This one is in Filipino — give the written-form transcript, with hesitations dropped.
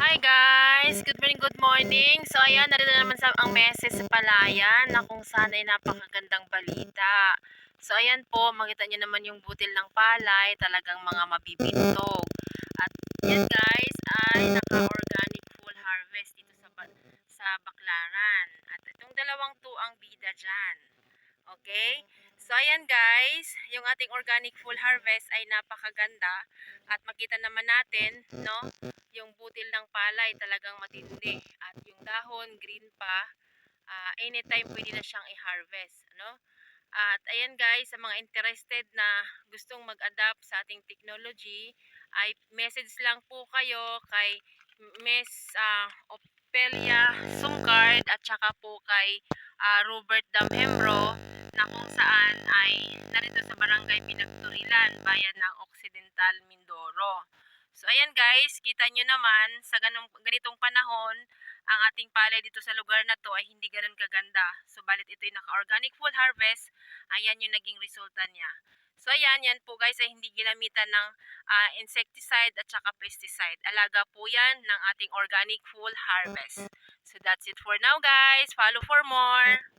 Hi guys! Good morning! So ayan, narito na naman ang message sa palayan na kung saan ay napakagandang balita. So ayan po, makita nyo naman yung butil ng palay, talagang mga mabibintog. At yan guys ay naka-organic full harvest dito sa Baclaran. At itong dalawang to ang bida dyan. Okay? So ayan guys, yung ating organic full harvest ay napakaganda at makita naman natin, no, yung butil ng palay talagang matindi at yung dahon green pa, anytime pwede na siyang i-harvest, no? At ayan guys, sa mga interested na gustong mag-adapt sa ating technology, ay message lang po kayo kay Miss Opelia Sungcard at saka po kay Robert Damhembro na kung saan ay narito sa Barangay Pinagturilan, bayan ng Occidental, Mindoro. So ayan guys, kita nyo naman sa ganitong panahon, ang ating palay dito sa lugar na to ay hindi ganun kaganda. So balit ito yung naka-organic full harvest, ayan yung naging resulta niya. So ayan, yan po guys ay hindi ginamitan ng insecticide at saka pesticide. Alaga po yan ng ating organic full harvest. So that's it for now guys. Follow for more.